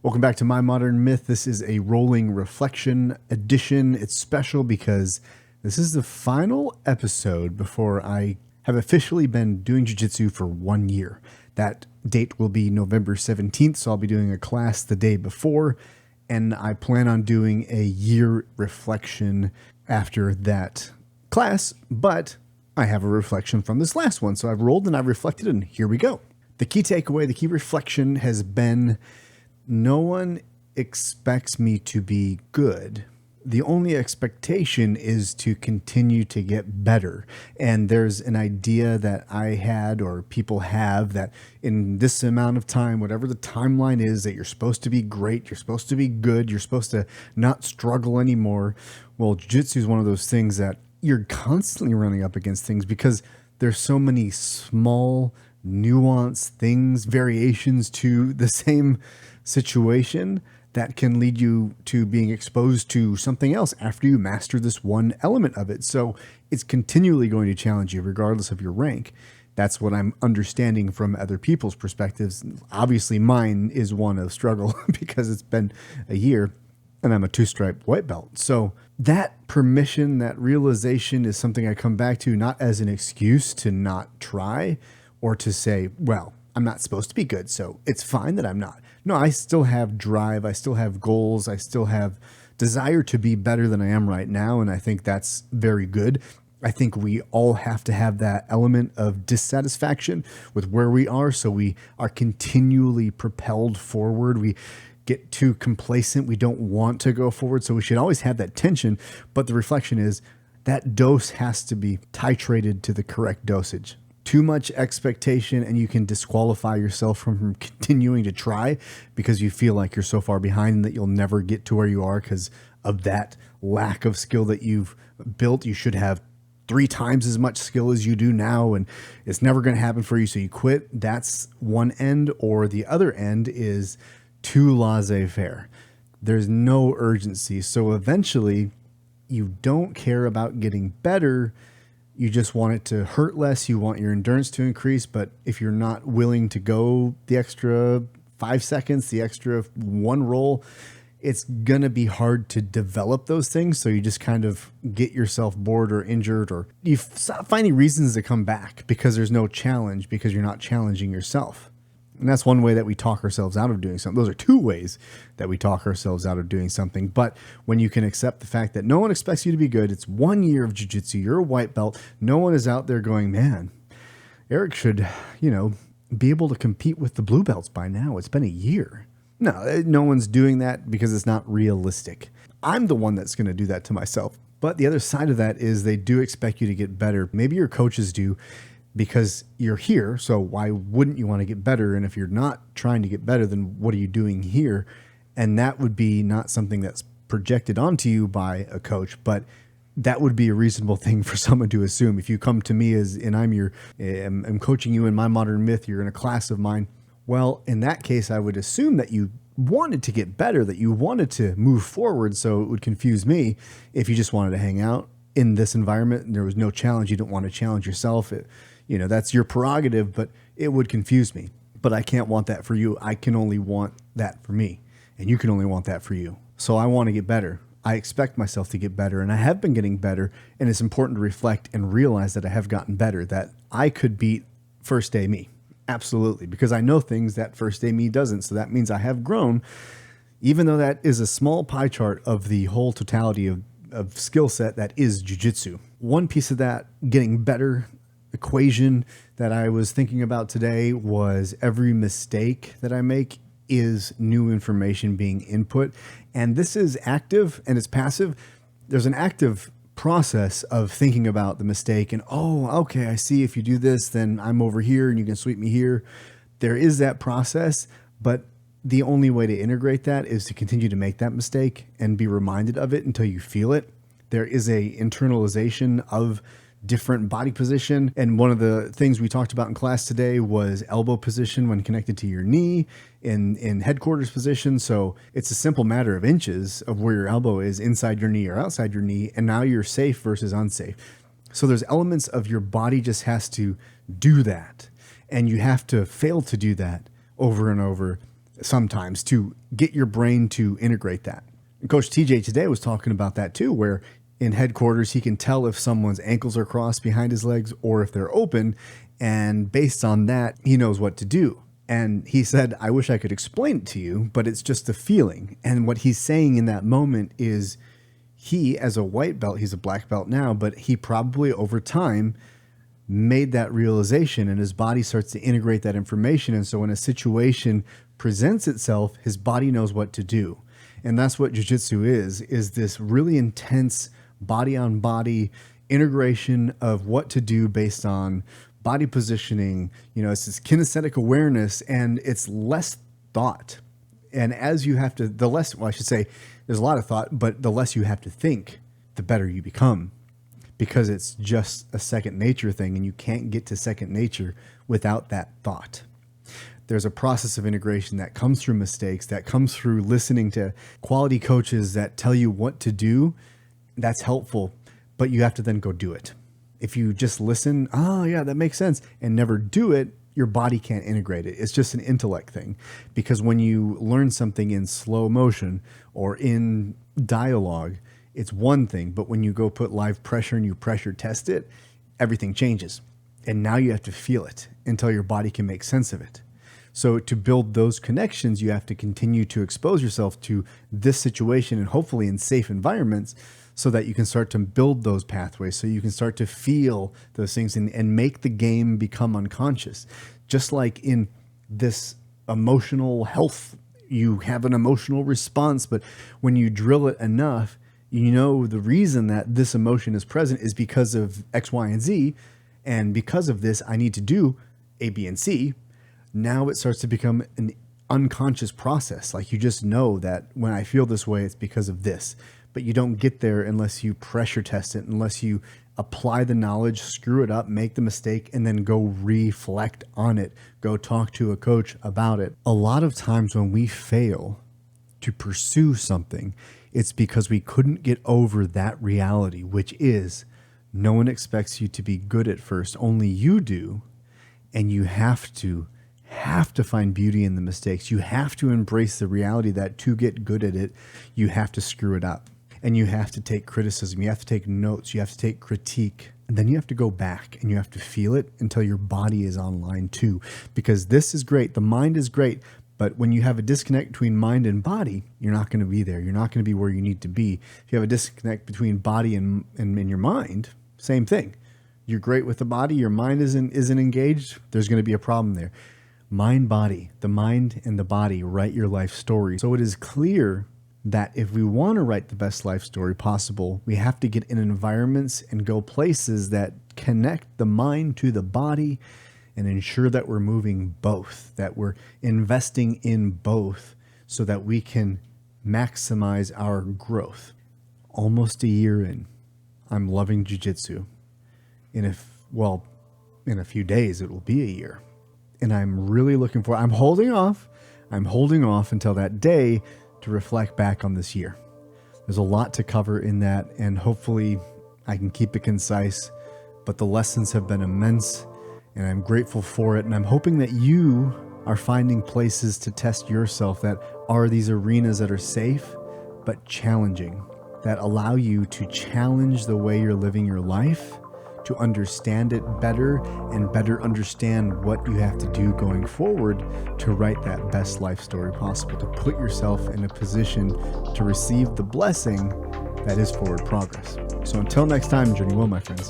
Welcome back to My Modern Myth. This is a rolling reflection edition. It's special because this is the final episode before I have officially been doing jiu-jitsu for 1 year. That date will be November 17th, so I'll be doing a class the day before, and I plan on doing a year reflection after that class, but I have a reflection from this last one. So I've rolled and I've reflected, and here we go. The key takeaway, the key reflection has been no one expects me to be good. The only expectation is to continue to get better. And there's an idea that I had, or people have, that in this amount of time, whatever the timeline is, that you're supposed to be great, you're supposed to be good, you're supposed to not struggle anymore. Well, jiu-jitsu is one of those things that you're constantly running up against things because there's so many small, nuanced things, variations to the same situation that can lead you to being exposed to something else after you master this one element of it. So it's continually going to challenge you regardless of your rank. That's what I'm understanding from other people's perspectives. Obviously mine is one of struggle because it's been a year and I'm a 2-stripe white belt. So that permission, that realization is something I come back to, not as an excuse to not try or to say, well, I'm not supposed to be good, so it's fine that I'm not. No, I still have drive. I still have goals. I still have desire to be better than I am right now. And I think that's very good. I think we all have to have that element of dissatisfaction with where we are. So we are continually propelled forward. We get too complacent. We don't want to go forward. So we should always have that tension. But the reflection is that dose has to be titrated to the correct dosage. Too much expectation and you can disqualify yourself from continuing to try because you feel like you're so far behind that you'll never get to where you are because of that lack of skill that you've built. You should have 3 times as much skill as you do now, and it's never going to happen for you. So you quit. That's one end. Or the other end is too laissez-faire. There's no urgency. So eventually you don't care about getting better. You just want it to hurt less. You want your endurance to increase. But if you're not willing to go the extra 5 seconds, the extra 1 roll, it's going to be hard to develop those things. So you just kind of get yourself bored or injured, or you stop finding reasons to come back because there's no challenge, because you're not challenging yourself. And that's one way that we talk ourselves out of doing something. Those are 2 ways that we talk ourselves out of doing something. But when you can accept the fact that no one expects you to be good, it's 1 year of jiu-jitsu, you're a white belt. No one is out there going, man, Eric should, be able to compete with the blue belts by now. It's been a year. No one's doing that because it's not realistic. I'm the one that's going to do that to myself. But the other side of that is they do expect you to get better. Maybe your coaches do, because you're here. So why wouldn't you want to get better? And if you're not trying to get better, then what are you doing here? And that would be not something that's projected onto you by a coach, but that would be a reasonable thing for someone to assume. If you come to me and I'm coaching you in My Modern Myth, you're in a class of mine. Well, in that case, I would assume that you wanted to get better, that you wanted to move forward. So it would confuse me if you just wanted to hang out in this environment and there was no challenge. You don't want to challenge yourself. That's your prerogative, but it would confuse me. But I can't want that for you. I can only want that for me, and you can only want that for you. So I want to get better. I expect myself to get better, and I have been getting better, and it's important to reflect and realize that I have gotten better, that I could beat first day me. Absolutely, because I know things that first day me doesn't. So that means I have grown, even though that is a small pie chart of the whole totality of skill set that is jiu-jitsu. One piece of that getting better equation that I was thinking about today was every mistake that I make is new information being input. And this is active and it's passive. There's an active process of thinking about the mistake and, oh, okay, I see, if you do this, then I'm over here and you can sweep me here. There is that process, but the only way to integrate that is to continue to make that mistake and be reminded of it until you feel it. There is a internalization of different body position. And one of the things we talked about in class today was elbow position when connected to your knee in headquarters position. So it's a simple matter of inches of where your elbow is inside your knee or outside your knee. And now you're safe versus unsafe. So there's elements of your body just has to do that. And you have to fail to do that over and over sometimes to get your brain to integrate that. And Coach TJ today was talking about that too, where in headquarters, he can tell if someone's ankles are crossed behind his legs or if they're open. And based on that, he knows what to do. And he said, I wish I could explain it to you, but it's just a feeling. And what he's saying in that moment is he, as a white belt, he's a black belt now, but he probably over time made that realization and his body starts to integrate that information. And so when a situation presents itself, his body knows what to do. And that's what jiu-jitsu is this really intense body on body integration of what to do based on body positioning. It's this kinesthetic awareness, and it's less thought. And as you have to, I should say there's a lot of thought, but the less you have to think, the better you become, because it's just a second nature thing, and you can't get to second nature without that thought. There's a process of integration that comes through mistakes, that comes through listening to quality coaches that tell you what to do. That's helpful, but you have to then go do it. If you just listen, oh yeah, that makes sense, and never do it, your body can't integrate it. It's just an intellect thing. Because when you learn something in slow motion or in dialogue, it's one thing, but when you go put live pressure and you pressure test it, everything changes. And now you have to feel it until your body can make sense of it. So to build those connections, you have to continue to expose yourself to this situation and hopefully in safe environments so that you can start to build those pathways, so you can start to feel those things and make the game become unconscious. Just like in this emotional health, you have an emotional response, but when you drill it enough, the reason that this emotion is present is because of X, Y, and Z. And because of this, I need to do A, B, and C. Now it starts to become an unconscious process. Like you just know that when I feel this way, it's because of this. But you don't get there unless you pressure test it, unless you apply the knowledge, screw it up, make the mistake, and then go reflect on it. Go talk to a coach about it. A lot of times when we fail to pursue something, it's because we couldn't get over that reality, which is no one expects you to be good at first. Only you do. And you have to find beauty in the mistakes. You have to embrace the reality that to get good at it, you have to screw it up. And you have to take criticism. You have to take notes. You have to take critique. And then you have to go back and you have to feel it until your body is online too. Because this is great. The mind is great. But when you have a disconnect between mind and body, you're not going to be there. You're not going to be where you need to be. If you have a disconnect between body and your mind, same thing. You're great with the body. Your mind isn't engaged. There's going to be a problem there. Mind, body, the mind and the body write your life story. So it is clear that if we want to write the best life story possible, we have to get in environments and go places that connect the mind to the body and ensure that we're moving both, that we're investing in both so that we can maximize our growth. Almost a year in, I'm loving jiu-jitsu. In a few days, it will be a year. And I'm really looking forward. I'm holding off until that day to reflect back on this year. There's a lot to cover in that, and hopefully I can keep it concise, but the lessons have been immense and I'm grateful for it. And I'm hoping that you are finding places to test yourself that are these arenas that are safe, but challenging, that allow you to challenge the way you're living your life, to understand it better and better understand what you have to do going forward to write that best life story possible, to put yourself in a position to receive the blessing that is forward progress. So until next time, journey well, my friends.